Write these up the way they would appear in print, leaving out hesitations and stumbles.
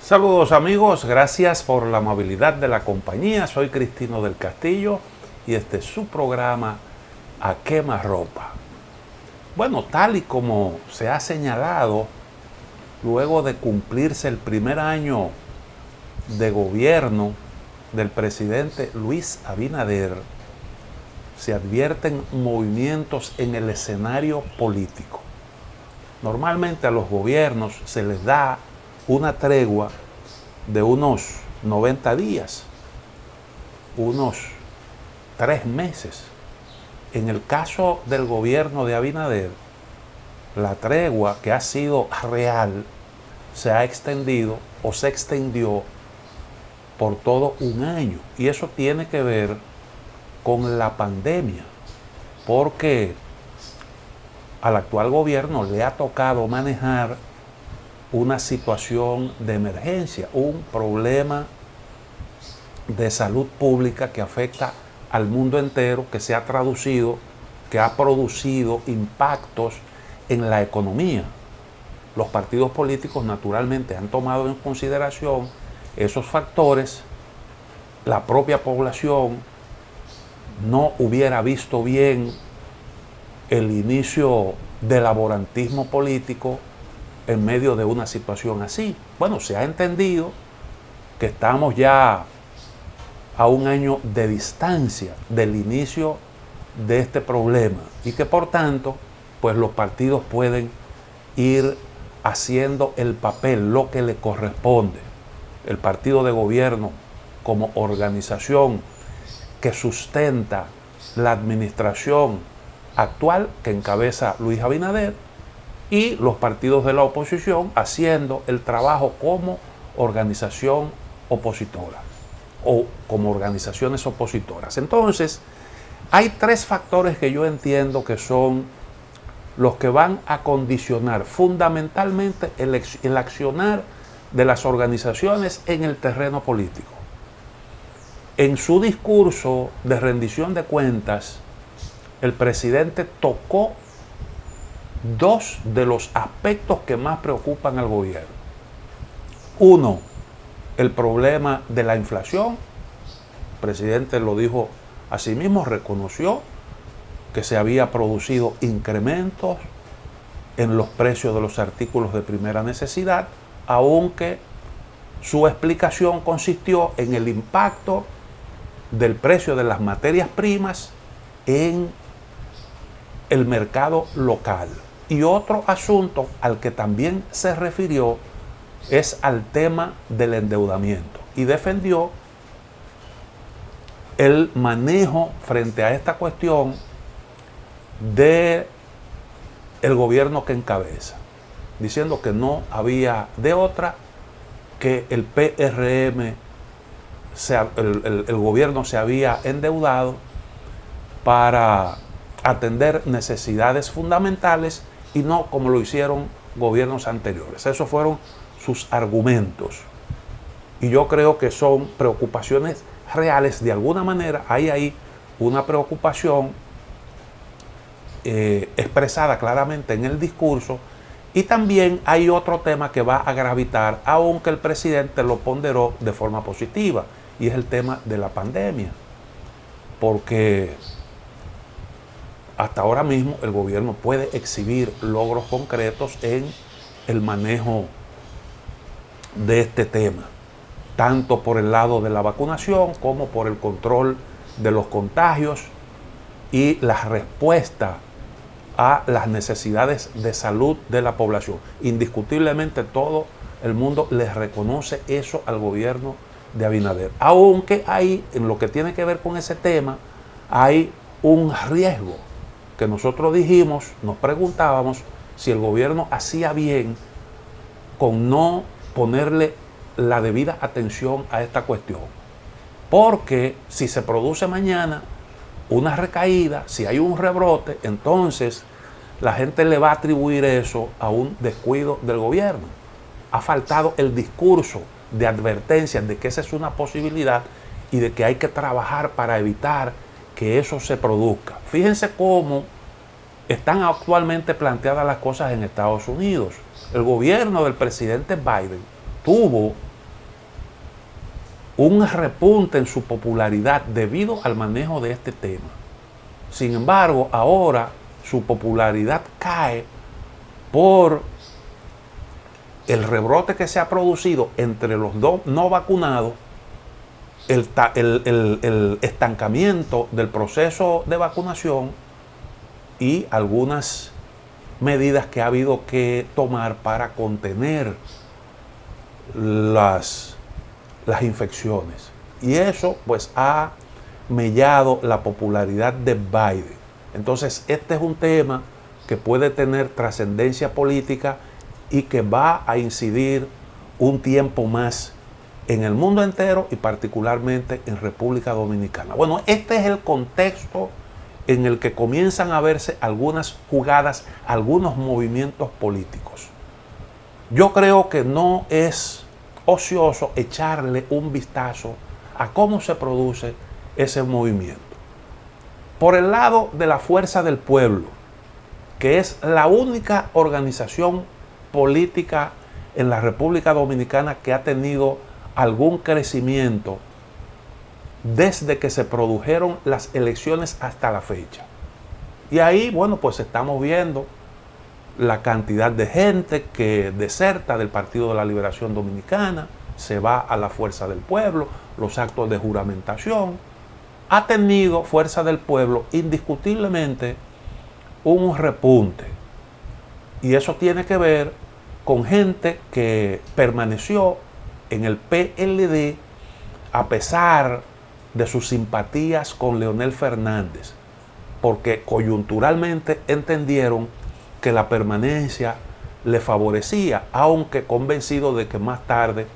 Saludos amigos, gracias por la amabilidad de la compañía. Soy Cristino del Castillo y este es su programa A Quemarropa. Bueno, tal y como se ha señalado, luego de cumplirse el primer año de gobierno del presidente Luis Abinader, se advierten movimientos en el escenario político. Normalmente a los gobiernos se les da una tregua de unos 90 días, unos 3 meses. En el caso del gobierno de Abinader, la tregua que ha sido real se ha extendido o se extendió por todo un año. Y eso tiene que ver con la pandemia, porque al actual gobierno le ha tocado manejar una situación de emergencia, un problema de salud pública que afecta al mundo entero, que se ha traducido, que ha producido impactos en la economía. Los partidos políticos naturalmente han tomado en consideración esos factores. La propia población no hubiera visto bien el inicio del laborantismo político en medio de una situación así. Bueno, se ha entendido que estamos ya a un año de distancia del inicio de este problema y que por tanto, pues los partidos pueden ir haciendo el papel, lo que le corresponde. El partido de gobierno como organización que sustenta la administración actual que encabeza Luis Abinader, y los partidos de la oposición haciendo el trabajo como organización opositora o como organizaciones opositoras. Entonces, hay 3 factores que yo entiendo que son los que van a condicionar fundamentalmente el accionar de las organizaciones en el terreno político. En su discurso de rendición de cuentas, el presidente tocó 2 de los aspectos que más preocupan al gobierno. Uno, el problema de la inflación. El presidente lo dijo a sí mismo, reconoció que se había producido incrementos en los precios de los artículos de primera necesidad, aunque su explicación consistió en el impacto del precio de las materias primas en el mercado local. Y otro asunto al que también se refirió es al tema del endeudamiento y defendió el manejo frente a esta cuestión de el gobierno que encabeza, diciendo que no había de otra, que el PRM, el gobierno se había endeudado para atender necesidades fundamentales y no como lo hicieron gobiernos anteriores. Esos fueron sus argumentos. Y yo creo que son preocupaciones reales. De alguna manera hay ahí una preocupación expresada claramente en el discurso, y también hay otro tema que va a gravitar, aunque el presidente lo ponderó de forma positiva, y es el tema de la pandemia. Porque hasta ahora mismo el gobierno puede exhibir logros concretos en el manejo de este tema, tanto por el lado de la vacunación como por el control de los contagios y la respuesta a las necesidades de salud de la población. Indiscutiblemente todo el mundo le reconoce eso al gobierno de Abinader, aunque hay, en lo que tiene que ver con ese tema, hay un riesgo que nosotros dijimos, nos preguntábamos si el gobierno hacía bien con no ponerle la debida atención a esta cuestión. Porque si se produce mañana una recaída, si hay un rebrote, entonces la gente le va a atribuir eso a un descuido del gobierno. Ha faltado el discurso de advertencia de que esa es una posibilidad y de que hay que trabajar para evitar que eso se produzca. Fíjense cómo están actualmente planteadas las cosas en Estados Unidos. El gobierno del presidente Biden tuvo un repunte en su popularidad debido al manejo de este tema. Sin embargo, ahora su popularidad cae por el rebrote que se ha producido entre los no vacunados, el estancamiento del proceso de vacunación y algunas medidas que ha habido que tomar para contener las infecciones. Y eso pues ha mellado la popularidad de Biden. Entonces este es un tema que puede tener trascendencia política y que va a incidir un tiempo más en el mundo entero y particularmente en República Dominicana. Bueno, este es el contexto en el que comienzan a verse algunas jugadas, algunos movimientos políticos. Yo creo que no es ocioso echarle un vistazo a cómo se produce ese movimiento. Por el lado de la Fuerza del Pueblo, que es la única organización política en la República Dominicana que ha tenido algún crecimiento desde que se produjeron las elecciones hasta la fecha. Y ahí, bueno, pues estamos viendo la cantidad de gente que deserta del Partido de la Liberación Dominicana, se va a la Fuerza del Pueblo, los actos de juramentación. Ha tenido Fuerza del Pueblo indiscutiblemente un repunte. Y eso tiene que ver con gente que permaneció en el PLD a pesar de sus simpatías con Leonel Fernández, porque coyunturalmente entendieron que la permanencia le favorecía, aunque convencido de que más tarde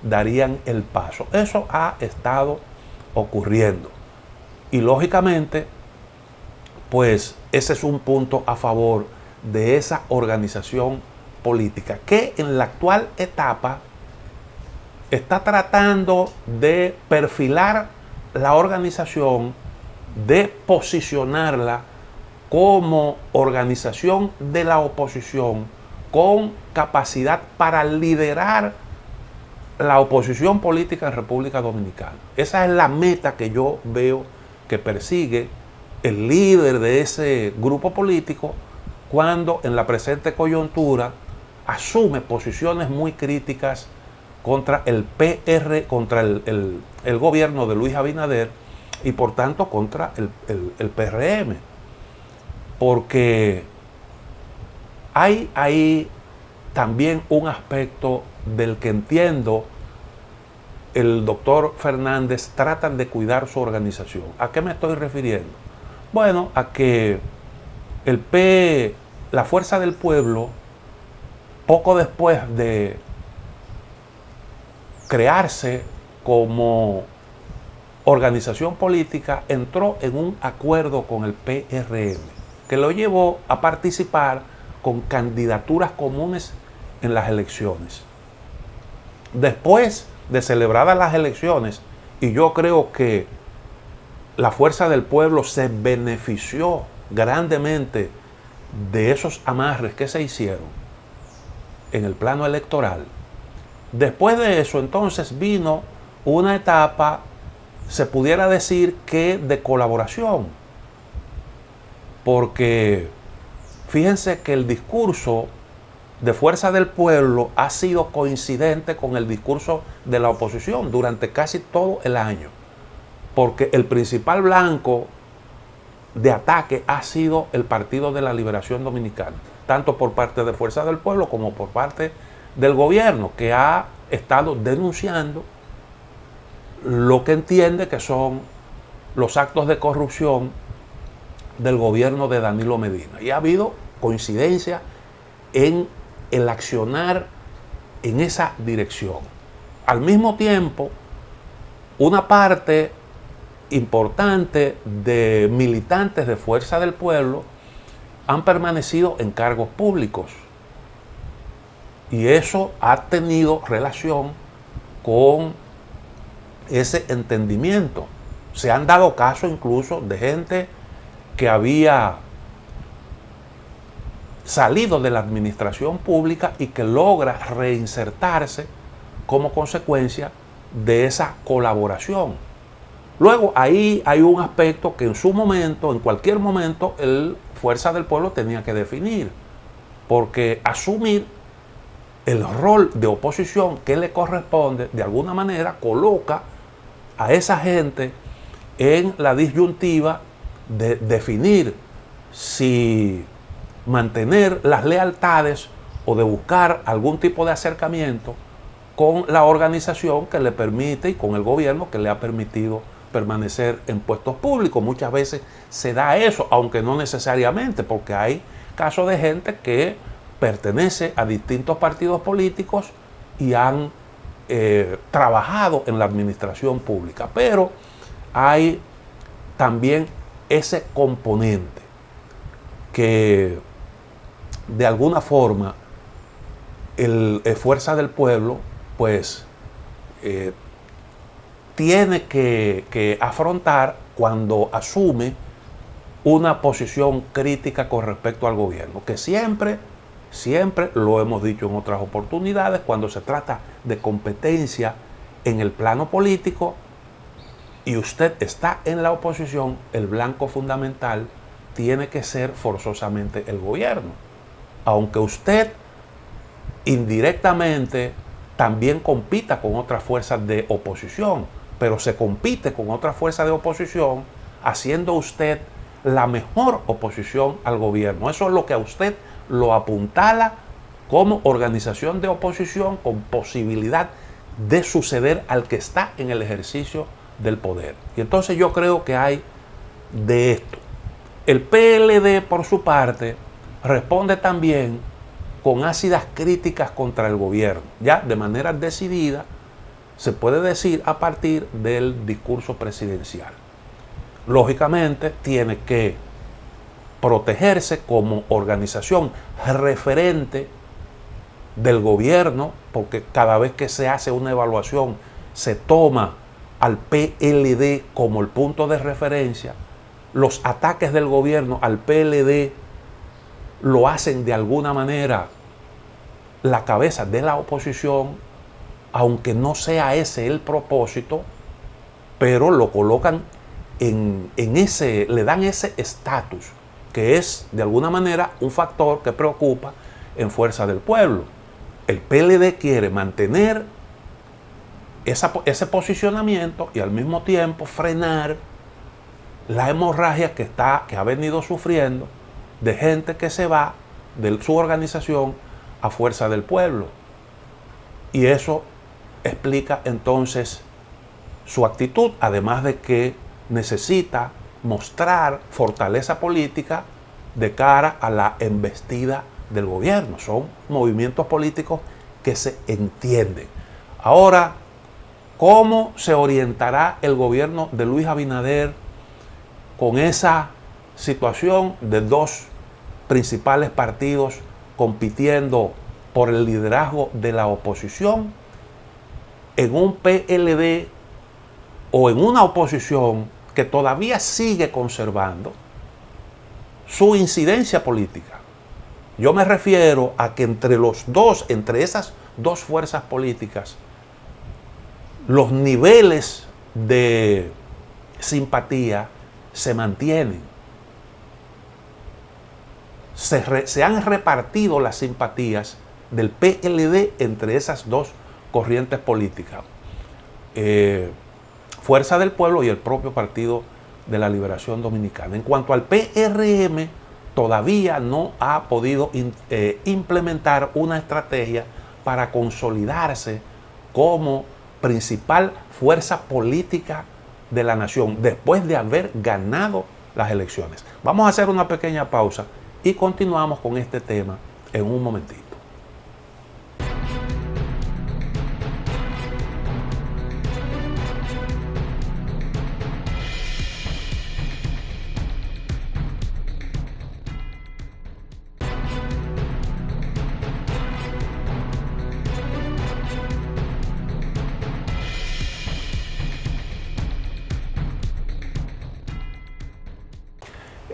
darían el paso. Eso ha estado ocurriendo. Y lógicamente, pues ese es un punto a favor de esa organización política que en la actual etapa está tratando de perfilar la organización, de posicionarla como organización de la oposición con capacidad para liderar la oposición política en República Dominicana. Esa es la meta que yo veo que persigue el líder de ese grupo político cuando en la presente coyuntura asume posiciones muy críticas contra el contra el gobierno de Luis Abinader y por tanto contra el PRM. Porque hay ahí también un aspecto del que entiendo el doctor Fernández tratan de cuidar su organización. ¿A qué me estoy refiriendo? Bueno, a que la Fuerza del Pueblo, poco después de crearse como organización política, entró en un acuerdo con el PRM, que lo llevó a participar con candidaturas comunes en las elecciones. Después de celebradas las elecciones, y yo creo que la Fuerza del Pueblo se benefició grandemente de esos amarres que se hicieron en el plano electoral. Después de eso, entonces vino una etapa, se pudiera decir que de colaboración, porque fíjense que el discurso de Fuerza del Pueblo ha sido coincidente con el discurso de la oposición durante casi todo el año, porque el principal blanco de ataque ha sido el Partido de la Liberación Dominicana, tanto por parte de Fuerza del Pueblo como por parte del gobierno, que ha estado denunciando lo que entiende que son los actos de corrupción del gobierno de Danilo Medina. Y ha habido coincidencia en el accionar en esa dirección. Al mismo tiempo, una parte importante de militantes de Fuerza del Pueblo han permanecido en cargos públicos. Y eso ha tenido relación con ese entendimiento. Se han dado casos incluso de gente que había salido de la administración pública y que logra reinsertarse como consecuencia de esa colaboración. Luego ahí hay un aspecto que en su momento, en cualquier momento, el Fuerza del Pueblo tenía que definir, porque asumir el rol de oposición que le corresponde, de alguna manera coloca a esa gente en la disyuntiva de definir si mantener las lealtades o de buscar algún tipo de acercamiento con la organización que le permite y con el gobierno que le ha permitido permanecer en puestos públicos. Muchas veces se da eso, aunque no necesariamente, porque hay casos de gente que pertenece a distintos partidos políticos y han trabajado en la administración pública. Pero hay también ese componente que de alguna forma el Fuerza del Pueblo pues tiene que afrontar cuando asume una posición crítica con respecto al gobierno, que siempre lo hemos dicho en otras oportunidades, cuando se trata de competencia en el plano político y usted está en la oposición, el blanco fundamental tiene que ser forzosamente el gobierno. Aunque usted indirectamente también compita con otras fuerzas de oposición, pero se compite con otras fuerzas de oposición haciendo usted la mejor oposición al gobierno. Eso es lo que a usted lo apuntala como organización de oposición con posibilidad de suceder al que está en el ejercicio del poder. Y entonces yo creo que hay de esto. El PLD, por su parte, responde también con ácidas críticas contra el gobierno, ya de manera decidida, se puede decir a partir del discurso presidencial. Lógicamente, tiene que protegerse como organización referente del gobierno, porque cada vez que se hace una evaluación se toma al PLD como el punto de referencia. Los ataques del gobierno al PLD lo hacen de alguna manera la cabeza de la oposición, aunque no sea ese el propósito, pero lo colocan en ese, le dan ese estatus, que es de alguna manera un factor que preocupa en Fuerza del Pueblo. El PLD quiere mantener ese posicionamiento y al mismo tiempo frenar la hemorragia que ha venido sufriendo de gente que se va de su organización a Fuerza del Pueblo. Y eso explica entonces su actitud, además de que necesita mostrar fortaleza política de cara a la embestida del gobierno. Son movimientos políticos que se entienden. Ahora, ¿cómo se orientará el gobierno de Luis Abinader con esa situación de dos principales partidos compitiendo por el liderazgo de la oposición en un PLD o en una oposición que todavía sigue conservando su incidencia política? Yo me refiero a que entre esas dos fuerzas políticas, los niveles de simpatía se mantienen. Se han repartido las simpatías del PLD entre esas dos corrientes políticas. Fuerza del Pueblo y el propio Partido de la Liberación Dominicana. En cuanto al PRM, todavía no ha podido implementar una estrategia para consolidarse como principal fuerza política de la nación después de haber ganado las elecciones. Vamos a hacer una pequeña pausa y continuamos con este tema en un momentito.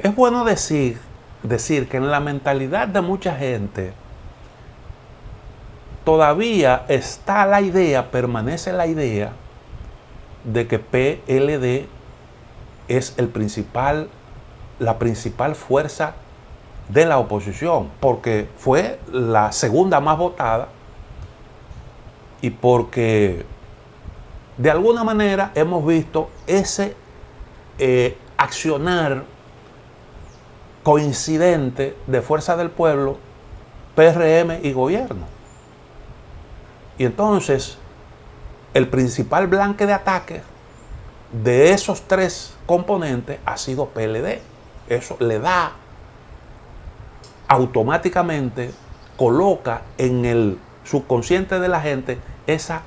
Es bueno decir que en la mentalidad de mucha gente todavía está la idea, permanece la idea de que PLD es la principal fuerza de la oposición, porque fue la segunda más votada y porque de alguna manera hemos visto ese accionar coincidente de Fuerza del Pueblo, PRM y gobierno. Y entonces, el principal blanque de ataque de esos tres componentes ha sido PLD. Eso le da automáticamente, coloca en el subconsciente de la gente esa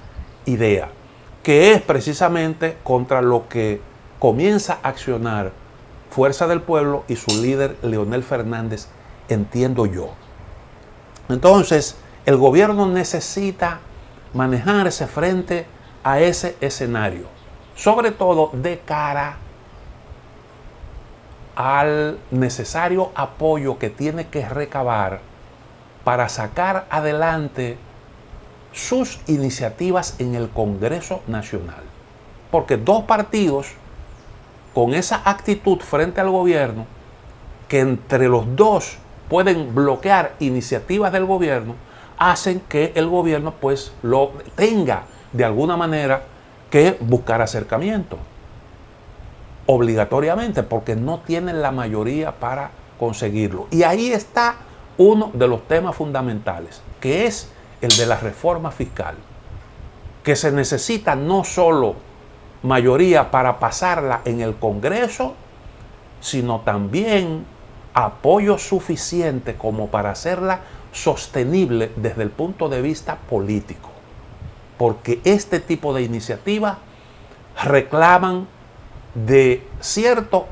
idea, que es precisamente contra lo que comienza a accionar Fuerza del Pueblo y su líder Leonel Fernández, entiendo yo. Entonces, el gobierno necesita manejarse frente a ese escenario, sobre todo de cara al necesario apoyo que tiene que recabar para sacar adelante sus iniciativas en el Congreso Nacional. Porque dos partidos con esa actitud frente al gobierno, que entre los dos pueden bloquear iniciativas del gobierno, hacen que el gobierno pues lo tenga de alguna manera que buscar acercamiento obligatoriamente, porque no tienen la mayoría para conseguirlo. Y ahí está uno de los temas fundamentales, que es el de la reforma fiscal, que se necesita no solo mayoría para pasarla en el Congreso, sino también apoyo suficiente como para hacerla sostenible desde el punto de vista político. Porque este tipo de iniciativas reclaman de cierto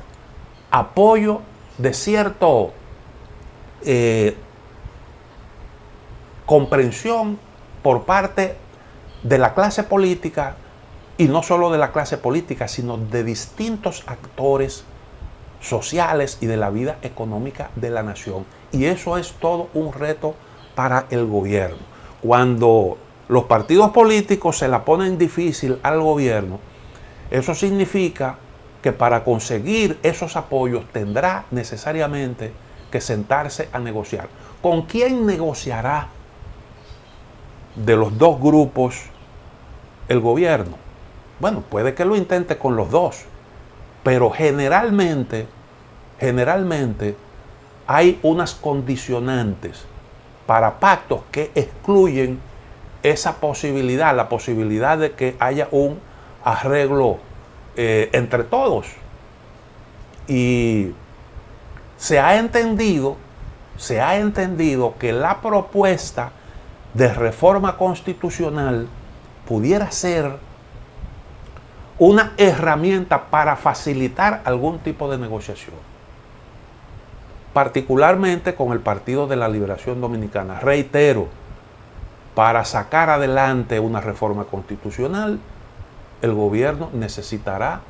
apoyo, de cierto comprensión por parte de la clase política, y no solo de la clase política, sino de distintos actores sociales y de la vida económica de la nación. Y eso es todo un reto para el gobierno. Cuando los partidos políticos se la ponen difícil al gobierno, eso significa que para conseguir esos apoyos tendrá necesariamente que sentarse a negociar. ¿Con quién negociará de los dos grupos el gobierno? Bueno, puede que lo intente con los dos, pero generalmente hay unas condicionantes para pactos que excluyen esa posibilidad, la posibilidad de que haya un arreglo entre todos. Y se ha entendido que la propuesta de reforma constitucional pudiera ser una herramienta para facilitar algún tipo de negociación, particularmente con el Partido de la Liberación Dominicana. Reitero, para sacar adelante una reforma constitucional, el gobierno necesitará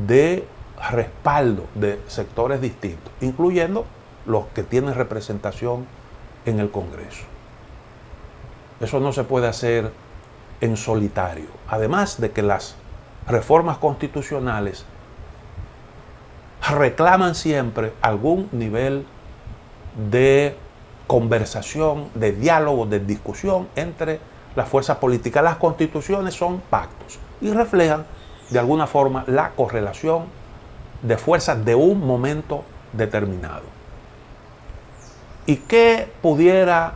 de respaldo de sectores distintos, incluyendo los que tienen representación en el Congreso. Eso no se puede hacer en solitario. Además de que las reformas constitucionales reclaman siempre algún nivel de conversación, de diálogo, de discusión entre las fuerzas políticas. Las constituciones son pactos y reflejan de alguna forma la correlación de fuerzas de un momento determinado. ¿Y qué pudiera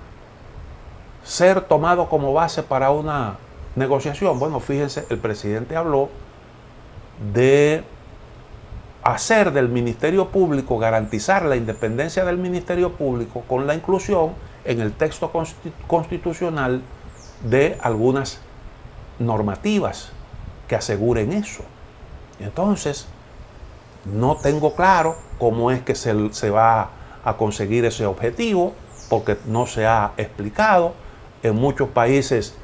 ser tomado como base para una negociación? Bueno, fíjense, el presidente habló de hacer del Ministerio Público, garantizar la independencia del Ministerio Público con la inclusión en el texto constitucional de algunas normativas que aseguren eso. Entonces, no tengo claro cómo es que se va a conseguir ese objetivo, porque no se ha explicado. En muchos países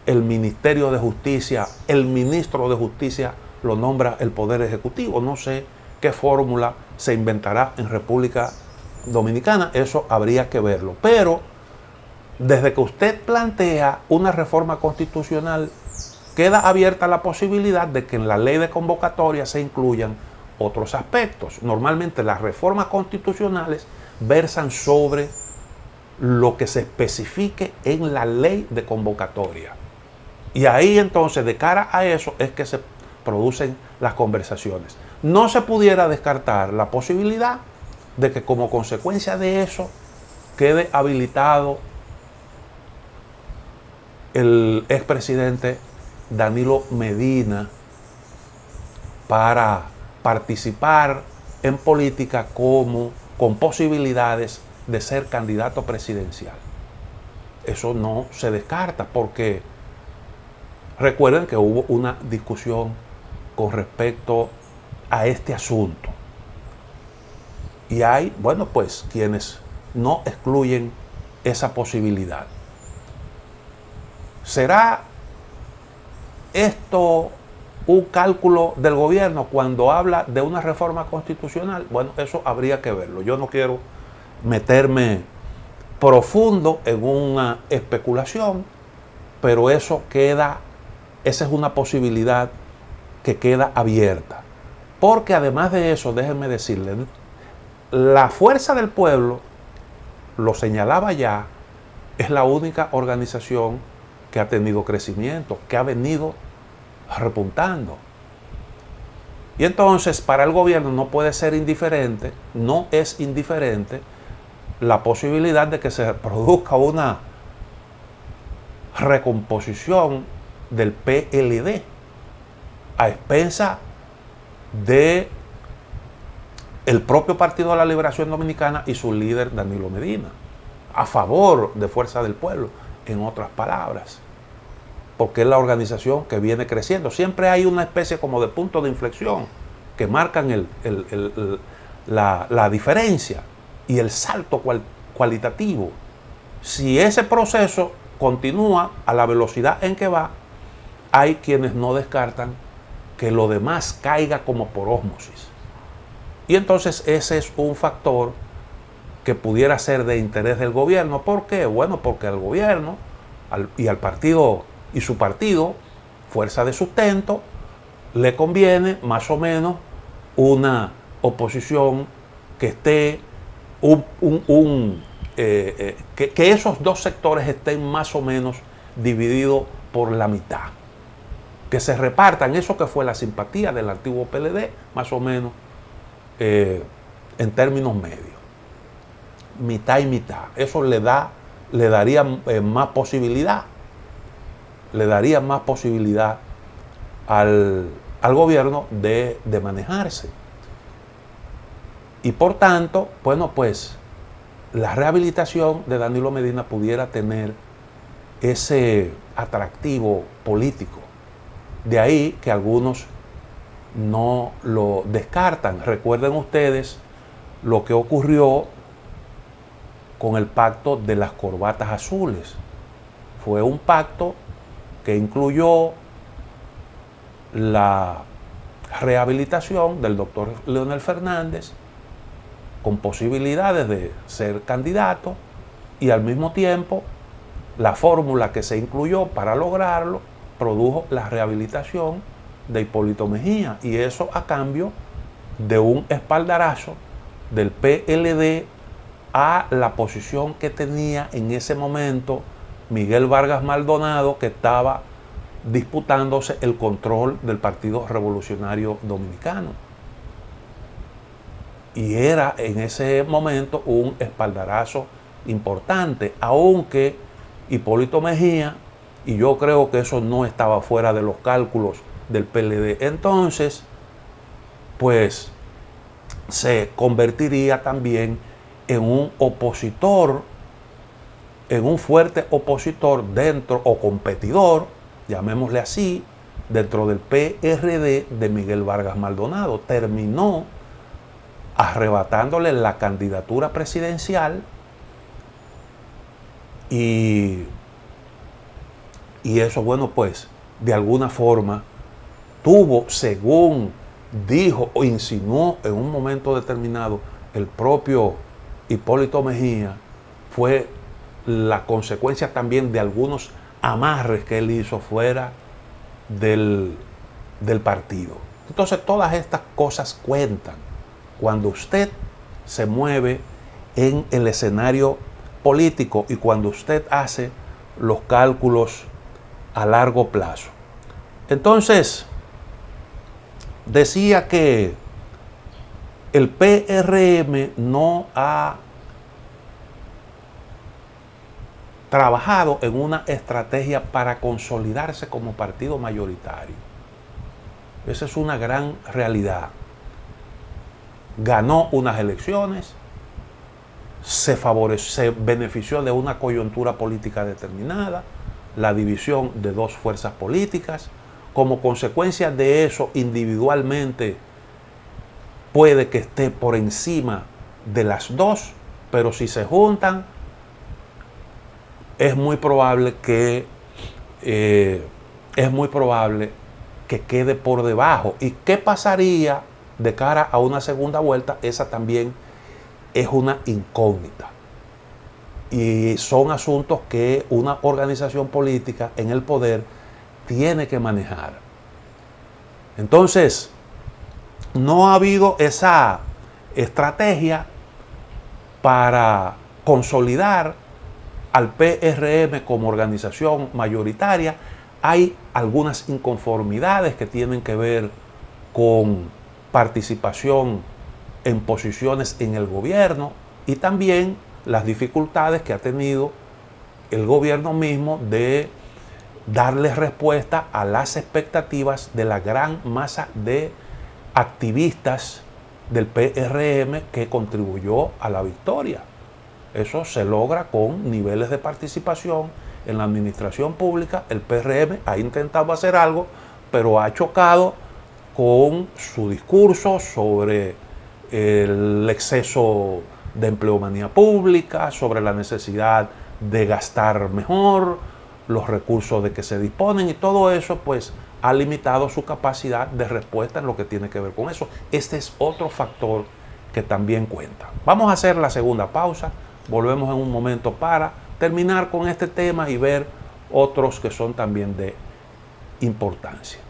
el Ministerio de Justicia, el ministro de Justicia lo nombra el Poder Ejecutivo. No sé qué fórmula se inventará en República Dominicana, eso habría que verlo. Pero desde que usted plantea una reforma constitucional queda abierta la posibilidad de que en la ley de convocatoria se incluyan otros aspectos. Normalmente las reformas constitucionales versan sobre lo que se especifique en la ley de convocatoria. Y ahí entonces, de cara a eso, es que se producen las conversaciones. No se pudiera descartar la posibilidad de que como consecuencia de eso quede habilitado el expresidente Danilo Medina para participar en política con posibilidades de ser candidato presidencial. Eso no se descarta porque recuerden que hubo una discusión con respecto a este asunto. Y hay, bueno, pues quienes no excluyen esa posibilidad. ¿Será esto un cálculo del gobierno cuando habla de una reforma constitucional? Bueno, eso habría que verlo. Yo no quiero meterme profundo en una especulación, pero esa es una posibilidad que queda abierta. Porque además de eso, déjenme decirles, la Fuerza del Pueblo, lo señalaba ya, es la única organización que ha tenido crecimiento, que ha venido repuntando. Y entonces para el gobierno no puede ser indiferente, no es indiferente la posibilidad de que se produzca una recomposición del PLD a expensa de el propio Partido de la Liberación Dominicana y su líder Danilo Medina, a favor de Fuerza del Pueblo, en otras palabras, porque es la organización que viene creciendo. Siempre hay una especie como de punto de inflexión que marcan la diferencia y el salto cualitativo. Si ese proceso continúa a la velocidad en que va, hay quienes no descartan que lo demás caiga como por ósmosis. Y entonces ese es un factor que pudiera ser de interés del gobierno. ¿Por qué? Bueno, porque al gobierno y al partido y su partido, Fuerza de Sustento, le conviene más o menos una oposición que esté que esos dos sectores estén más o menos divididos por la mitad, que se repartan eso que fue la simpatía del antiguo PLD, más o menos en términos medios, mitad y mitad. Eso le daría más posibilidad, al gobierno de manejarse. Y por tanto, bueno, pues la rehabilitación de Danilo Medina pudiera tener ese atractivo político. De ahí que algunos no lo descartan. Recuerden ustedes lo que ocurrió con el pacto de las corbatas azules. Fue un pacto que incluyó la rehabilitación del doctor Leonel Fernández con posibilidades de ser candidato, y al mismo tiempo la fórmula que se incluyó para lograrlo produjo la rehabilitación de Hipólito Mejía, y eso a cambio de un espaldarazo del PLD a la posición que tenía en ese momento Miguel Vargas Maldonado, que estaba disputándose el control del Partido Revolucionario Dominicano. Y era en ese momento un espaldarazo importante, aunque Hipólito Mejía, y yo creo que eso no estaba fuera de los cálculos del PLD entonces, pues se convertiría también en un opositor, en un fuerte opositor dentro, o competidor, llamémosle así, dentro del PRD de Miguel Vargas Maldonado. Terminó arrebatándole la candidatura presidencial y eso, bueno, pues de alguna forma tuvo, según dijo o insinuó en un momento determinado el propio Hipólito Mejía, fue la consecuencia también de algunos amarres que él hizo fuera del, del partido. Entonces todas estas cosas cuentan cuando usted se mueve en el escenario político y cuando usted hace los cálculos a largo plazo. Entonces, decía que el PRM no ha trabajado en una estrategia para consolidarse como partido mayoritario. Esa es una gran realidad. Ganó unas elecciones, se benefició de una coyuntura política determinada, la división de dos fuerzas políticas. Como consecuencia de eso, individualmente puede que esté por encima de las dos, pero si se juntan, es muy probable que quede por debajo. ¿Y qué pasaría de cara a una segunda vuelta? Esa también es una incógnita. Y son asuntos que una organización política en el poder tiene que manejar. Entonces, no ha habido esa estrategia para consolidar al PRM como organización mayoritaria. Hay algunas inconformidades que tienen que ver con participación en posiciones en el gobierno y también las dificultades que ha tenido el gobierno mismo de darle respuesta a las expectativas de la gran masa de activistas del PRM que contribuyó a la victoria. Eso se logra con niveles de participación en la administración pública. El PRM ha intentado hacer algo, pero ha chocado con su discurso sobre el exceso de empleomanía pública, sobre la necesidad de gastar mejor los recursos de que se disponen, y todo eso pues ha limitado su capacidad de respuesta en lo que tiene que ver con eso. Este es otro factor que también cuenta. Vamos a hacer la segunda pausa. Volvemos en un momento para terminar con este tema y ver otros que son también de importancia.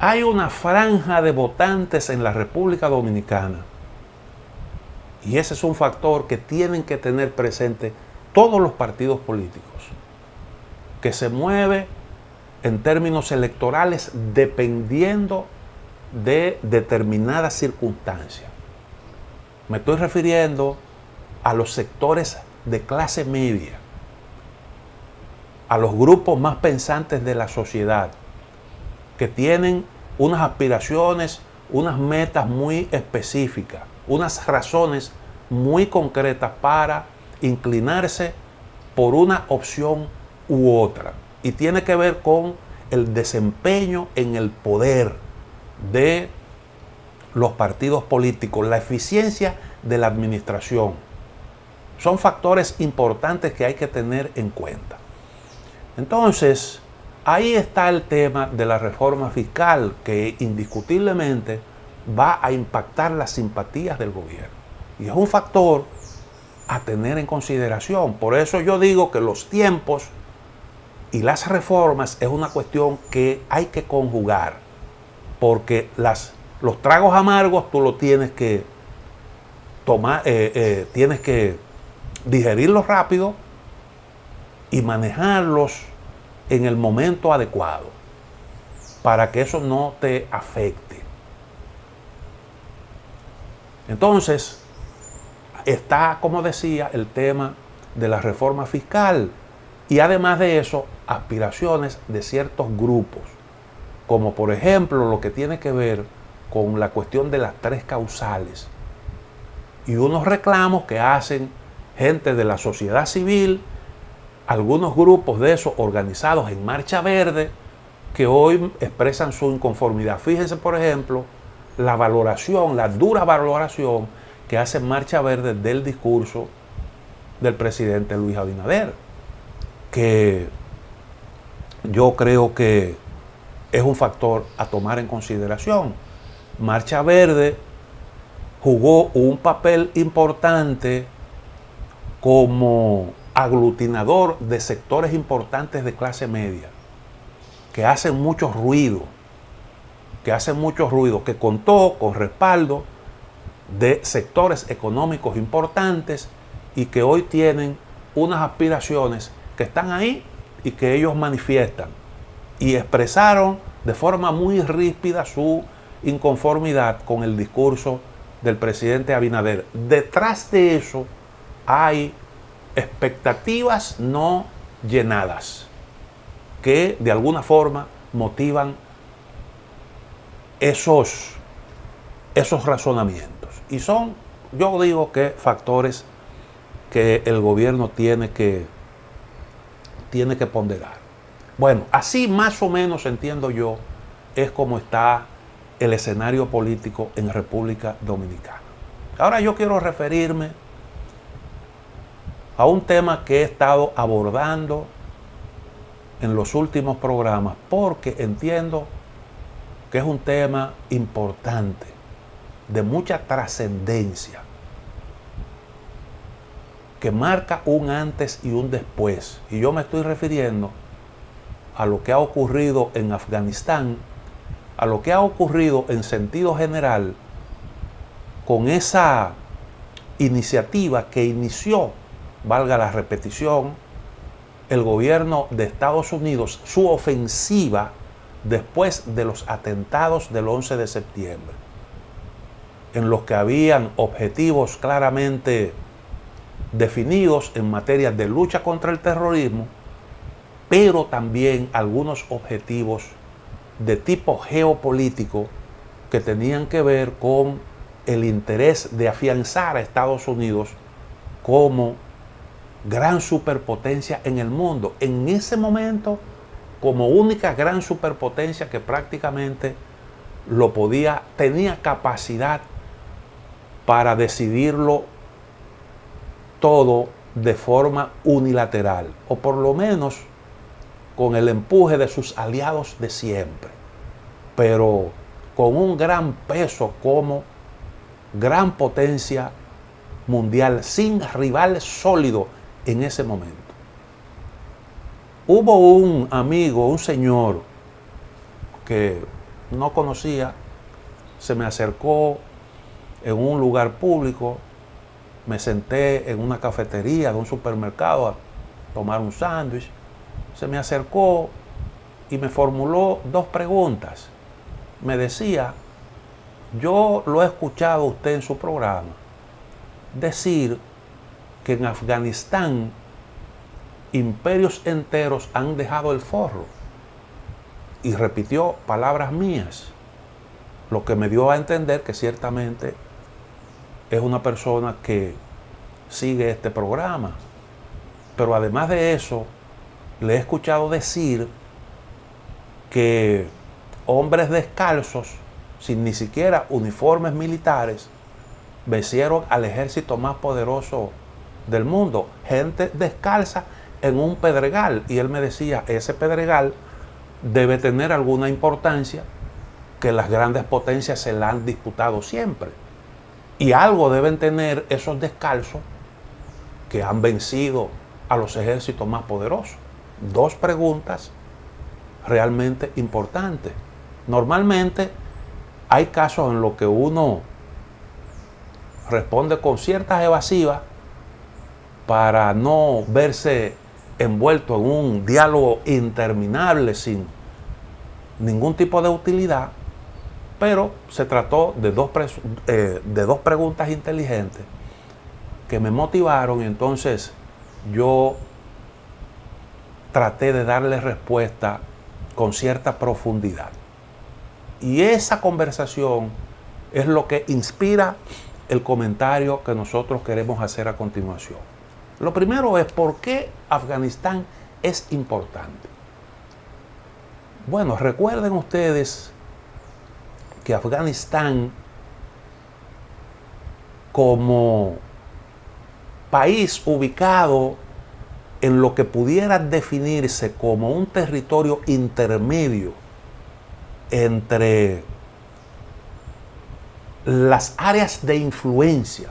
Hay una franja de votantes en la República Dominicana y ese es un factor que tienen que tener presente todos los partidos políticos, que se mueve en términos electorales dependiendo de determinadas circunstancias. Me estoy refiriendo a los sectores de clase media, a los grupos más pensantes de la sociedad, que tienen unas aspiraciones, unas metas muy específicas, unas razones muy concretas para inclinarse por una opción u otra. Y tiene que ver con el desempeño en el poder de los partidos políticos, la eficiencia de la administración. Son factores importantes que hay que tener en cuenta. Entonces, ahí está el tema de la reforma fiscal, que indiscutiblemente va a impactar las simpatías del gobierno. Y es un factor a tener en consideración. Por eso yo digo que los tiempos y las reformas es una cuestión que hay que conjugar. Porque los tragos amargos tú los tienes que tomar, tienes que digerirlos rápido y manejarlos en el momento adecuado para que eso no te afecte. Entonces, está, como decía, el tema de la reforma fiscal y además de eso, aspiraciones de ciertos grupos, como por ejemplo lo que tiene que ver con la cuestión de las tres causales y unos reclamos que hacen gente de la sociedad civil, algunos grupos de esos organizados en Marcha Verde, que hoy expresan su inconformidad. Fíjense, por ejemplo, la valoración, la dura valoración que hacen marcha verde del discurso del presidente Luis Abinader, que yo creo que es un factor a tomar en consideración. Marcha Verde jugó un papel importante como aglutinador de sectores importantes de clase media, que hacen mucho ruido, que contó con respaldo de sectores económicos importantes y que hoy tienen unas aspiraciones que están ahí y que ellos manifiestan, y expresaron de forma muy ríspida su inconformidad con el discurso del presidente Abinader. Detrás de eso hay expectativas no llenadas que de alguna forma motivan esos razonamientos. Y son, yo digo que factores que el gobierno tiene que ponderar. Bueno, así más o menos entiendo yo es como está el escenario político en República Dominicana. Ahora yo quiero referirme a un tema que he estado abordando en los últimos programas porque entiendo que es un tema importante, de mucha trascendencia, que marca un antes y un después. Y yo me estoy refiriendo a lo que ha ocurrido en Afganistán, a lo que ha ocurrido en sentido general con esa iniciativa que inició, valga la repetición, el gobierno de Estados Unidos, su ofensiva después de los atentados del 11 de septiembre, en los que habían objetivos claramente definidos en materia de lucha contra el terrorismo, pero también algunos objetivos de tipo geopolítico que tenían que ver con el interés de afianzar a Estados Unidos como gran superpotencia en el mundo. En ese momento, como única gran superpotencia que prácticamente tenía capacidad para decidirlo todo de forma unilateral, o por lo menos con el empuje de sus aliados de siempre, pero con un gran peso como gran potencia mundial, sin rival sólido en ese momento. Hubo un amigo, un señor que no conocía, se me acercó en un lugar público, me senté en una cafetería de un supermercado a tomar un sándwich. Se me acercó y me formuló dos preguntas. Me decía: yo lo he escuchado a usted en su programa decir que en Afganistán imperios enteros han dejado el forro. Y repitió palabras mías, lo que me dio a entender que ciertamente es una persona que sigue este programa. Pero además de eso, le he escuchado decir que hombres descalzos, sin ni siquiera uniformes militares, vencieron al ejército más poderoso del mundo. Gente descalza en un pedregal. Y él me decía, ese pedregal debe tener alguna importancia, que las grandes potencias se la han disputado siempre. Y algo deben tener esos descalzos que han vencido a los ejércitos más poderosos. Dos preguntas realmente importantes. Normalmente hay casos en los que uno responde con ciertas evasivas para no verse envuelto en un diálogo interminable sin ningún tipo de utilidad, pero se trató de dos preguntas inteligentes que me motivaron, y entonces yo traté de darle respuesta con cierta profundidad. Y esa conversación es lo que inspira el comentario que nosotros queremos hacer a continuación. Lo primero es, ¿por qué Afganistán es importante? Bueno, recuerden ustedes que Afganistán como país ubicado en lo que pudiera definirse como un territorio intermedio entre las áreas de influencia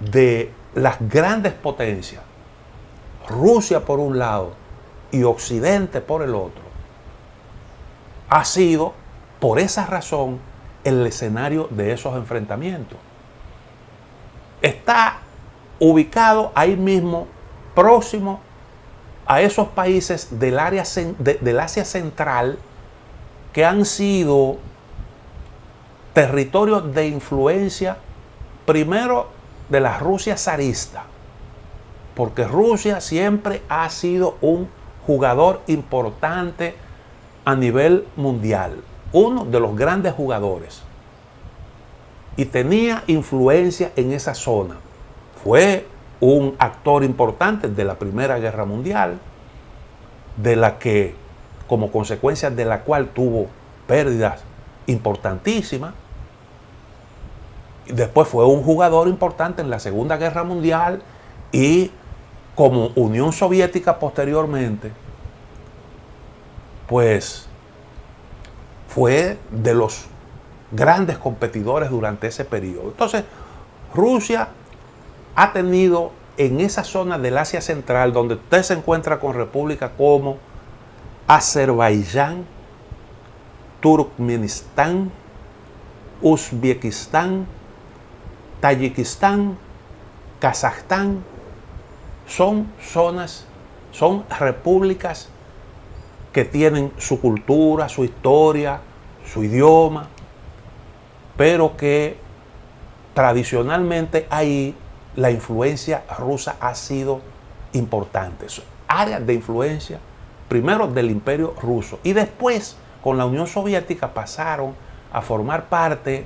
de las grandes potencias, Rusia por un lado y Occidente por el otro, ha sido por esa razón el escenario de esos enfrentamientos. Está ubicado ahí mismo, próximo a esos países del Asia Central que han sido territorios de influencia, primero de la Rusia zarista, porque Rusia siempre ha sido un jugador importante a nivel mundial, uno de los grandes jugadores, y tenía influencia en esa zona. Fue un actor importante de la Primera Guerra Mundial, de la que, como consecuencia de la cual tuvo pérdidas importantísimas. Después fue un jugador importante en la Segunda Guerra Mundial y como Unión Soviética posteriormente, pues fue de los grandes competidores durante ese periodo. Entonces, Rusia ha tenido en esa zona del Asia Central, donde usted se encuentra con repúblicas como Azerbaiyán, Turkmenistán, Uzbekistán, Tayikistán, Kazajstán, son repúblicas que tienen su cultura, su historia, su idioma, pero que tradicionalmente ahí la influencia rusa ha sido importante. Son áreas de influencia, primero del Imperio Ruso, y después con la Unión Soviética pasaron a formar parte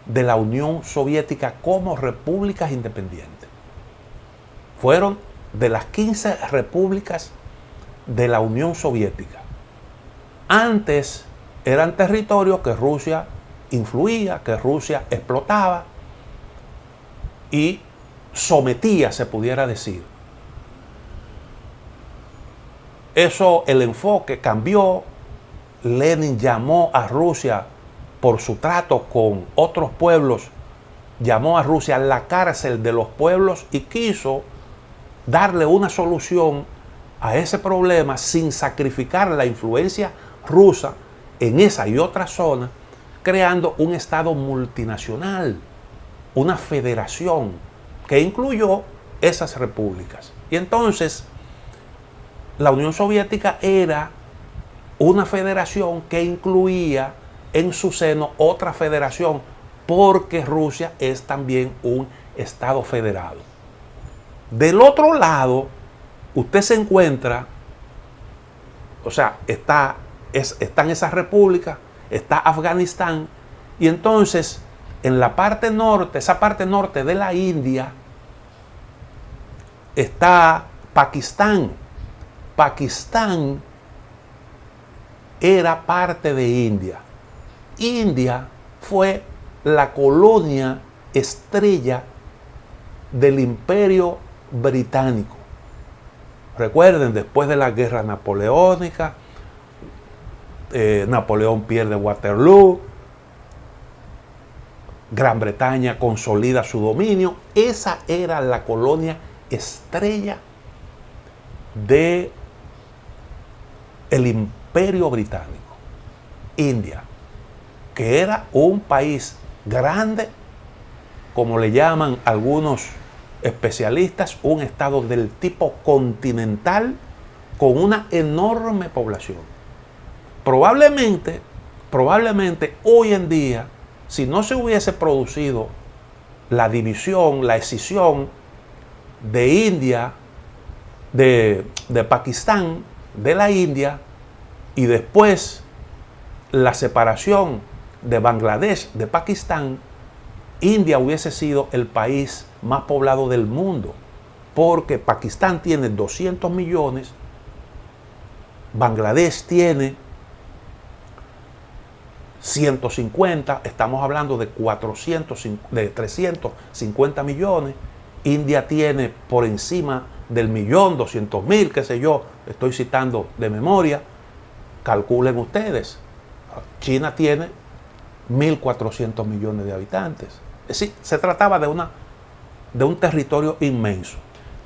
de la Unión Soviética como repúblicas independientes. Fueron de las 15 repúblicas de la Unión Soviética. Antes eran territorios que Rusia influía, que Rusia explotaba y sometía, se pudiera decir. Eso, el enfoque cambió. Lenin llamó a Rusia, por su trato con otros pueblos, llamó a Rusia la cárcel de los pueblos y quiso darle una solución a ese problema sin sacrificar la influencia rusa en esa y otra zona, creando un Estado multinacional, una federación que incluyó esas repúblicas. Y entonces, la Unión Soviética era una federación que incluía en su seno otra federación, porque Rusia es también un Estado federado. Del otro lado, usted se encuentra, o sea, están esas repúblicas, está Afganistán, y entonces en la parte norte, esa parte norte de la India, está Pakistán. Pakistán era parte de India. India fue la colonia estrella del Imperio Británico. Recuerden, después de la guerra napoleónica, Napoleón pierde Waterloo, Gran Bretaña consolida su dominio. Esa era la colonia estrella del Imperio Británico. India, que era un país grande, como le llaman algunos especialistas, un estado del tipo continental con una enorme población. Probablemente hoy en día, si no se hubiese producido la división, la escisión de India, de Pakistán, de la India, y después la separación de Bangladesh de Pakistán, India hubiese sido el país más poblado del mundo, porque Pakistán tiene 200 millones, Bangladesh tiene 150, estamos hablando de 350 millones. India tiene por encima del 1.200.000, qué sé yo, estoy citando de memoria. Calculen ustedes, China tiene 1.400 millones de habitantes. Es decir, se trataba de un territorio inmenso.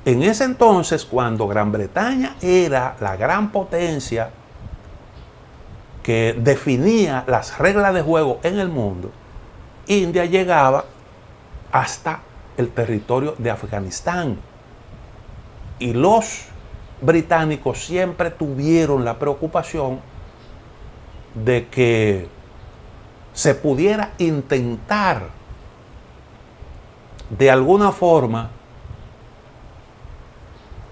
En ese entonces, cuando Gran Bretaña era la gran potencia que definía las reglas de juego en el mundo, India llegaba hasta el territorio de Afganistán. Y los británicos siempre tuvieron la preocupación de que se pudiera intentar de alguna forma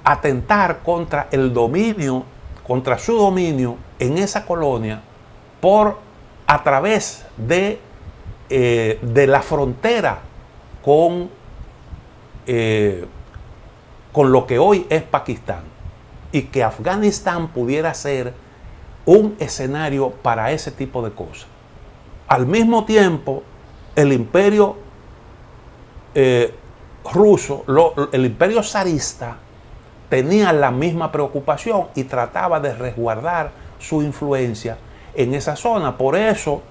atentar contra el dominio, contra su dominio en esa colonia a través de la frontera con lo que hoy es Pakistán, y que Afganistán pudiera ser un escenario para ese tipo de cosas. Al mismo tiempo, el imperio ruso, el imperio zarista, tenía la misma preocupación y trataba de resguardar su influencia en esa zona. Por eso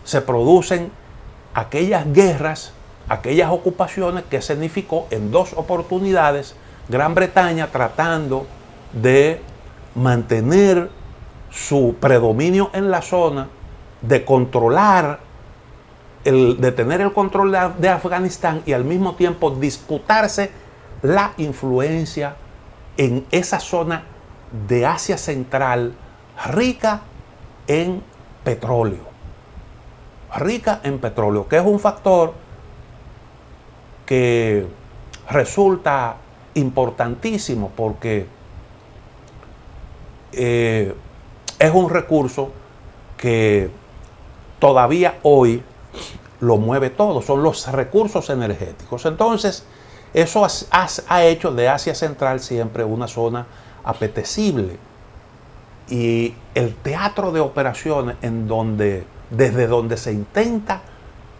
se producen aquellas guerras, aquellas ocupaciones que significó en dos oportunidades Gran Bretaña tratando de mantener su predominio en la zona, de controlar, de tener el control de Afganistán y al mismo tiempo disputarse la influencia en esa zona de Asia Central rica en petróleo. Rica en petróleo, que es un factor que resulta importantísimo porque es un recurso que todavía hoy lo mueve todo, son los recursos energéticos. Entonces, eso ha hecho de Asia Central siempre una zona apetecible. Y el teatro de operaciones desde donde se intenta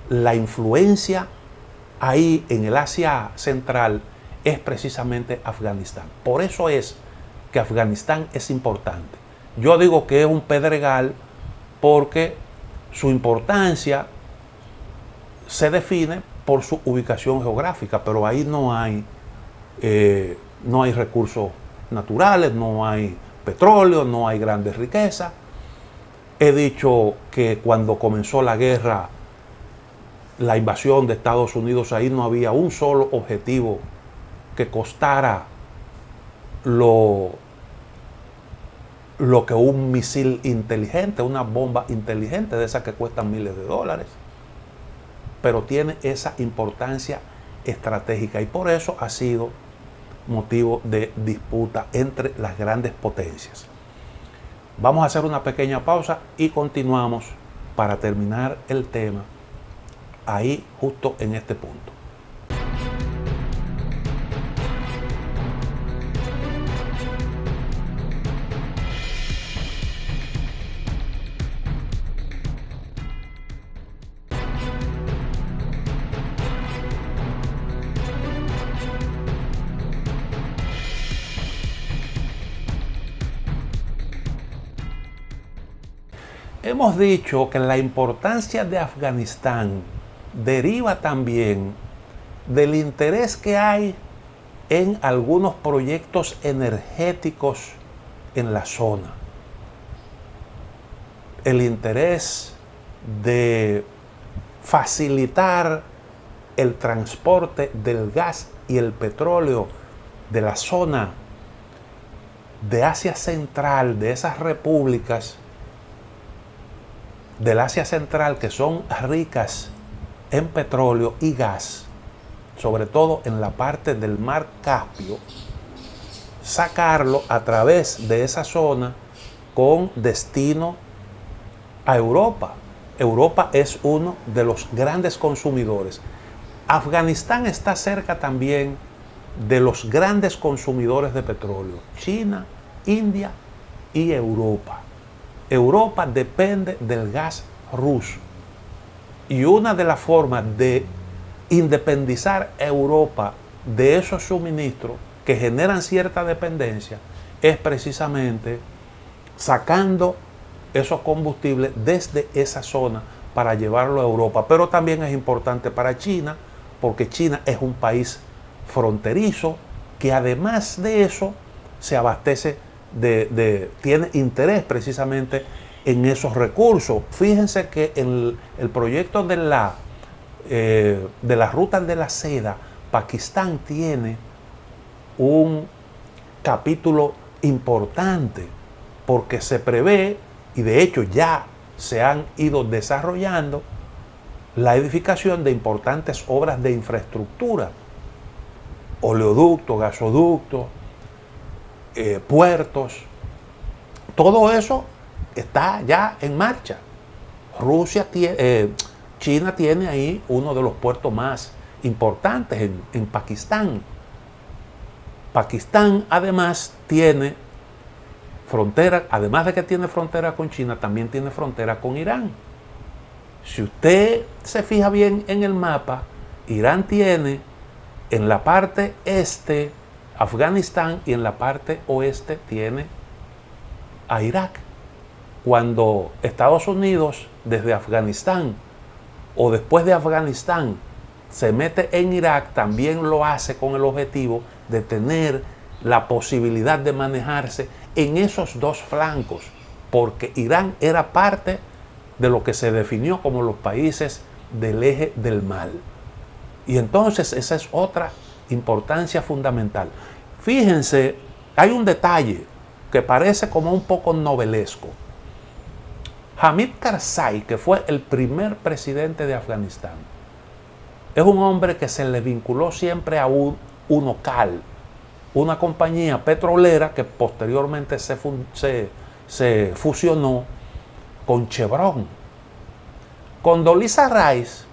la influencia ahí en el Asia Central es precisamente Afganistán. Por eso es que Afganistán es importante. Yo digo que es un pedregal porque su importancia se define por su ubicación geográfica, pero ahí no hay recursos naturales, no hay petróleo, no hay grandes riquezas. He dicho que cuando comenzó la guerra, la invasión de Estados Unidos, ahí no había un solo objetivo que costara lo que un misil inteligente, una bomba inteligente de esas que cuestan miles de dólares. Pero tiene esa importancia estratégica y por eso ha sido motivo de disputa entre las grandes potencias. Vamos a hacer una pequeña pausa y continuamos para terminar el tema ahí justo en este punto. Hemos dicho que la importancia de Afganistán deriva también del interés que hay en algunos proyectos energéticos en la zona. El interés de facilitar el transporte del gas y el petróleo de la zona de Asia Central, de esas repúblicas del Asia Central que son ricas en petróleo y gas, sobre todo en la parte del mar Caspio, sacarlo a través de esa zona con destino a Europa. Europa es uno de los grandes consumidores. Afganistán está cerca también de los grandes consumidores de petróleo: China, India y Europa. Europa depende del gas ruso. Y una de las formas de independizar a Europa de esos suministros que generan cierta dependencia es precisamente sacando esos combustibles desde esa zona para llevarlo a Europa. Pero también es importante para China, porque China es un país fronterizo que además de eso se abastece tiene interés precisamente en esos recursos. Fíjense que el proyecto de las rutas de la seda, Pakistán tiene un capítulo importante porque se prevé, y de hecho ya se han ido desarrollando, la edificación de importantes obras de infraestructura, oleoductos, gasoductos, puertos. Todo eso está ya en marcha. China tiene ahí uno de los puertos más importantes en Pakistán. Pakistán además tiene frontera, además de que tiene frontera con China, también tiene frontera con Irán. Si usted se fija bien en el mapa, Irán tiene en la parte este Afganistán y en la parte oeste tiene a Irak. Cuando Estados Unidos desde Afganistán o después de Afganistán se mete en Irak, también lo hace con el objetivo de tener la posibilidad de manejarse en esos dos flancos, porque Irán era parte de lo que se definió como los países del eje del mal. Y entonces esa es otra importancia fundamental. Fíjense, hay un detalle que parece como un poco novelesco. Hamid Karzai, que fue el primer presidente de Afganistán, es un hombre que se le vinculó siempre a UNOCAL, una compañía petrolera que posteriormente se fusionó con Chevron. Condoleezza Rice,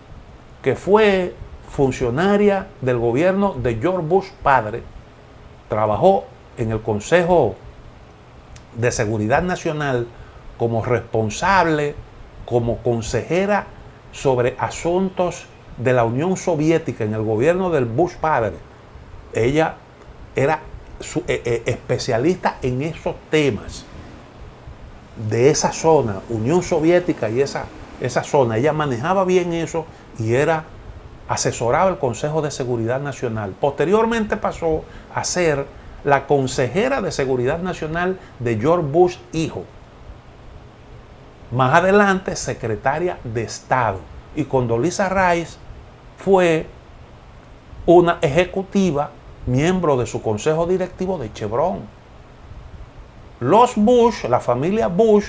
que fue funcionaria del gobierno de George Bush padre, trabajó en el Consejo de Seguridad Nacional como responsable, como consejera sobre asuntos de la Unión Soviética en el gobierno del Bush padre. Ella era especialista en esos temas de esa zona, Unión Soviética y esa zona. Ella manejaba bien eso y asesoraba el Consejo de Seguridad Nacional. Posteriormente pasó a ser la consejera de Seguridad Nacional de George Bush hijo. Más adelante, secretaria de Estado. Y Condoleezza Rice fue una ejecutiva, miembro de su consejo directivo de Chevron. Los Bush, la familia Bush,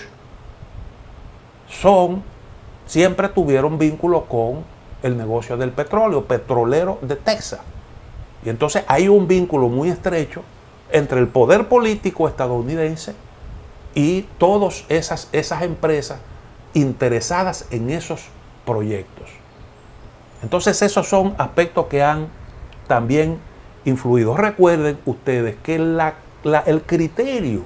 siempre tuvieron vínculo con el negocio del petróleo, petrolero de Texas. Y entonces hay un vínculo muy estrecho entre el poder político estadounidense y todas esas empresas interesadas en esos proyectos. Entonces esos son aspectos que han también influido. Recuerden ustedes que el criterio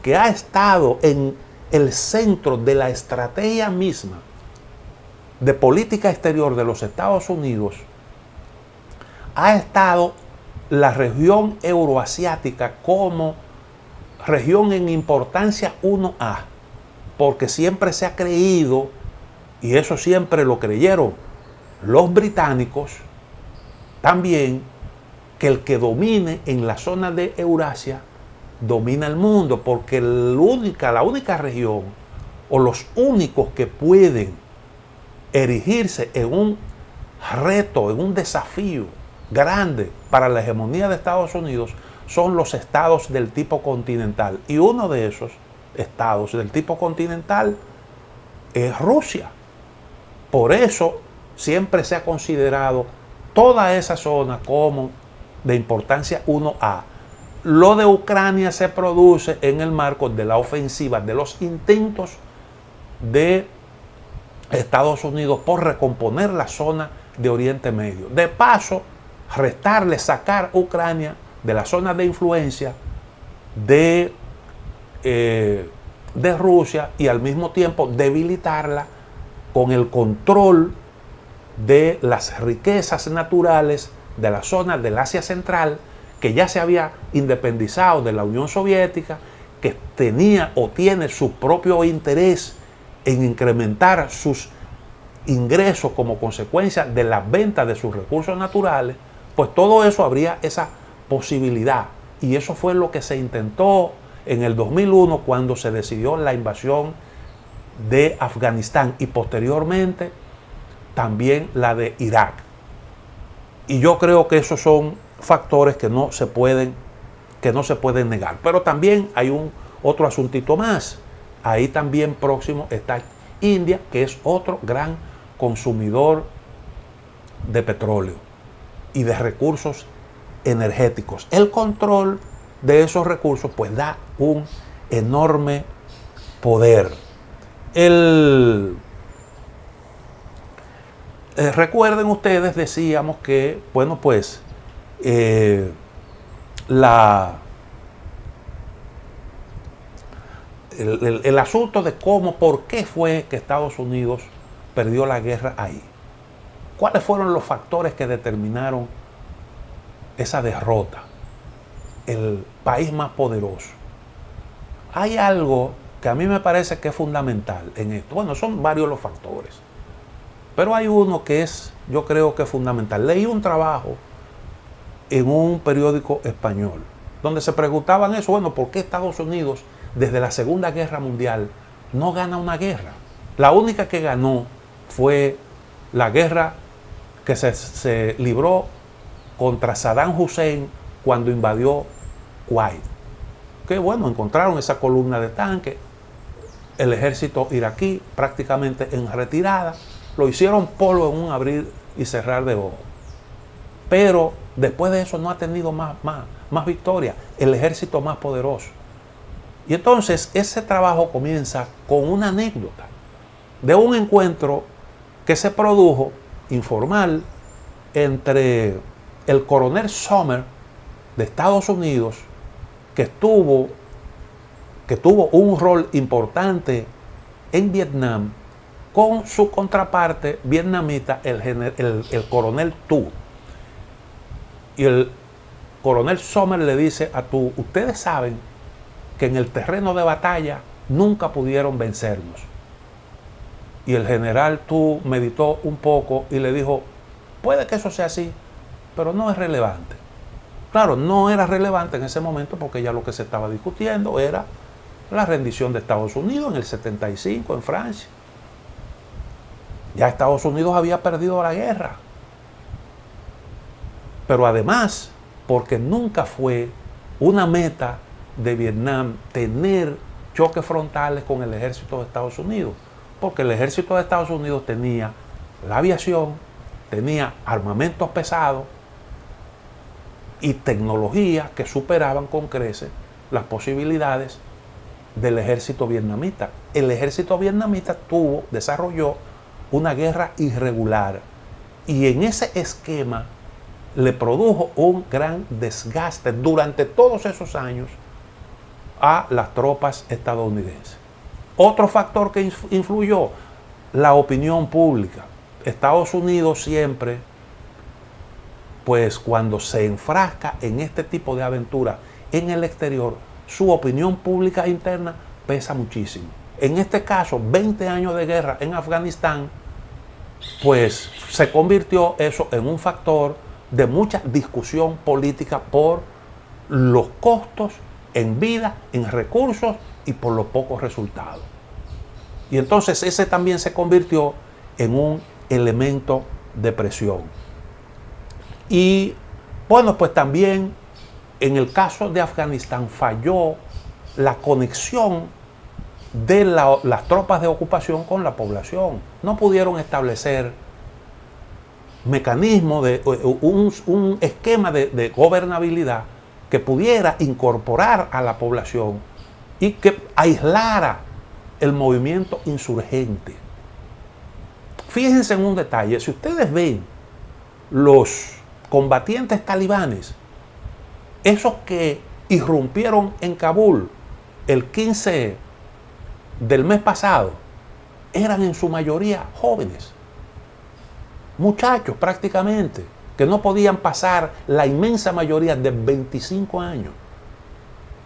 que ha estado en el centro de la estrategia misma de política exterior de los Estados Unidos ha estado la región euroasiática como región en importancia 1A, porque siempre se ha creído, y eso siempre lo creyeron los británicos también, que el que domine en la zona de Eurasia domina el mundo, porque la única región o los únicos que pueden erigirse en un reto, en un desafío grande para la hegemonía de Estados Unidos son los estados del tipo continental. Y uno de esos estados del tipo continental es Rusia. Por eso siempre se ha considerado toda esa zona como de importancia 1A. Lo de Ucrania se produce en el marco de la ofensiva, de los intentos de Estados Unidos por recomponer la zona de Oriente Medio. De paso, sacar Ucrania de la zona de influencia de Rusia y al mismo tiempo debilitarla con el control de las riquezas naturales de la zona del Asia Central, que ya se había independizado de la Unión Soviética, que tenía o tiene su propio interés en incrementar sus ingresos como consecuencia de la venta de sus recursos naturales, pues todo eso habría esa posibilidad. Y eso fue lo que se intentó en el 2001 cuando se decidió la invasión de Afganistán y posteriormente también la de Irak. Y yo creo que esos son factores que no se pueden negar. Pero también hay otro asuntito más. Ahí también próximo está India, que es otro gran consumidor de petróleo y de recursos energéticos. El control de esos recursos pues da un enorme poder. Recuerden ustedes, decíamos que, bueno, pues el asunto de por qué fue que Estados Unidos perdió la guerra ahí. ¿Cuáles fueron los factores que determinaron esa derrota? El país más poderoso. Hay algo que a mí me parece que es fundamental en esto. Bueno, son varios los factores, pero hay uno que yo creo que es fundamental. Leí un trabajo en un periódico español donde se preguntaban eso, bueno, ¿por qué Estados Unidos desde la Segunda Guerra Mundial no gana una guerra? La única que ganó fue la guerra que se libró contra Saddam Hussein cuando invadió Kuwait. Que bueno, encontraron esa columna de tanques, el ejército iraquí prácticamente en retirada, lo hicieron polvo en un abrir y cerrar de ojos. Pero después de eso no ha tenido más victorias, el ejército más poderoso. Y entonces ese trabajo comienza con una anécdota de un encuentro que se produjo informal entre el coronel Sumner de Estados Unidos, que tuvo un rol importante en Vietnam, con su contraparte vietnamita, el coronel Tu. Y el coronel Sumner le dice a Tu: ustedes saben que en el terreno de batalla nunca pudieron vencernos. Y el general Tu meditó un poco y le dijo: puede que eso sea así, pero no es relevante. Claro, no era relevante en ese momento porque ya lo que se estaba discutiendo era la rendición de Estados Unidos en el 75 en Francia. Ya Estados Unidos había perdido la guerra. Pero además, porque nunca fue una meta de Vietnam tener choques frontales con el ejército de Estados Unidos, porque el ejército de Estados Unidos tenía la aviación, tenía armamentos pesados y tecnología que superaban con creces las posibilidades del ejército vietnamita. El ejército vietnamita desarrolló una guerra irregular y en ese esquema le produjo un gran desgaste durante todos esos años a las tropas estadounidenses. Otro factor que influyó, la opinión pública. Estados Unidos siempre, pues cuando se enfrasca en este tipo de aventuras en el exterior, su opinión pública interna pesa muchísimo. En este caso, 20 años de guerra en Afganistán, pues se convirtió eso en un factor de mucha discusión política por los costos en vida, en recursos y por los pocos resultados. Y entonces ese también se convirtió en un elemento de presión. Y bueno, pues también en el caso de Afganistán falló la conexión de las tropas de ocupación con la población. No pudieron establecer mecanismos de un esquema de gobernabilidad que pudiera incorporar a la población y que aislara el movimiento insurgente. Fíjense en un detalle: si ustedes ven los combatientes talibanes, esos que irrumpieron en Kabul el 15 del mes pasado, eran en su mayoría jóvenes, muchachos prácticamente, que no podían pasar la inmensa mayoría de 25 años.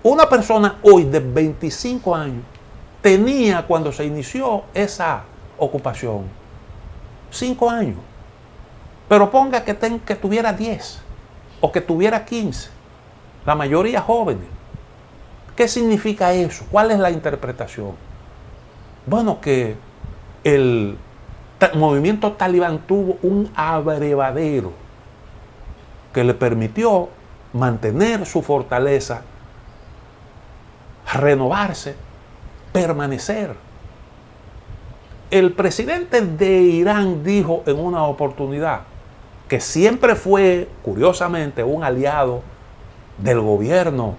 Una persona hoy de 25 años tenía cuando se inició esa ocupación 5 años. Pero ponga que tuviera 10 o que tuviera 15, la mayoría jóvenes. ¿Qué significa eso? ¿Cuál es la interpretación? Bueno, que el movimiento talibán tuvo un abrevadero que le permitió mantener su fortaleza, renovarse, permanecer. El presidente de Irán dijo en una oportunidad que siempre fue, curiosamente, un aliado del gobierno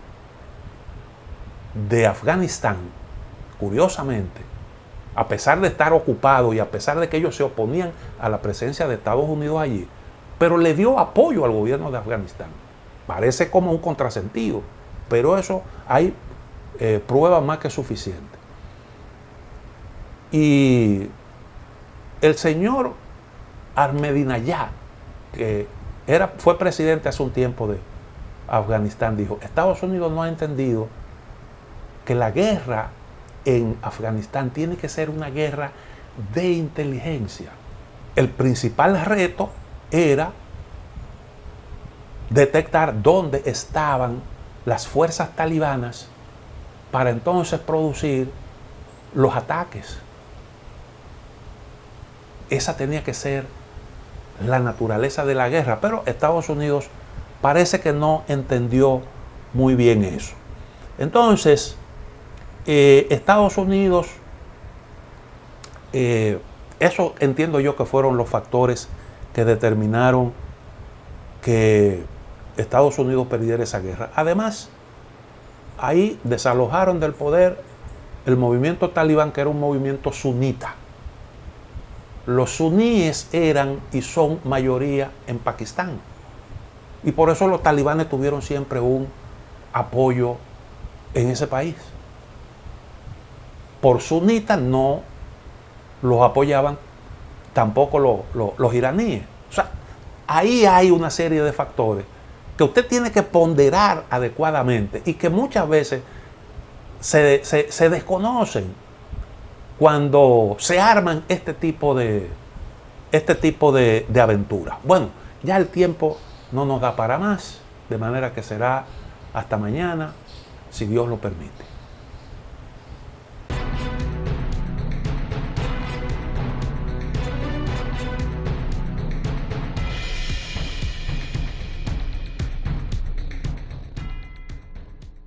de Afganistán, curiosamente, a pesar de estar ocupado y a pesar de que ellos se oponían a la presencia de Estados Unidos allí, pero le dio apoyo al gobierno de Afganistán. Parece como un contrasentido, pero eso hay pruebas más que suficientes. Y el señor Ahmadinejad, que fue presidente hace un tiempo de Afganistán, dijo: Estados Unidos no ha entendido que la guerra en Afganistán tiene que ser una guerra de inteligencia. El principal reto era detectar dónde estaban las fuerzas talibanas para entonces producir los ataques. Esa tenía que ser la naturaleza de la guerra, pero Estados Unidos parece que no entendió muy bien eso. Entonces, Estados Unidos, eso entiendo yo que fueron los factores que determinaron que Estados Unidos perdiera esa guerra. Además, ahí desalojaron del poder el movimiento talibán, que era un movimiento sunita. Los suníes eran y son mayoría en Pakistán. Y por eso los talibanes tuvieron siempre un apoyo en ese país. Por sunitas no los apoyaban tampoco los iraníes. O sea, ahí hay una serie de factores que usted tiene que ponderar adecuadamente y que muchas veces se desconocen cuando se arman este tipo de aventuras. Bueno, ya el tiempo no nos da para más, de manera que será hasta mañana, si Dios lo permite.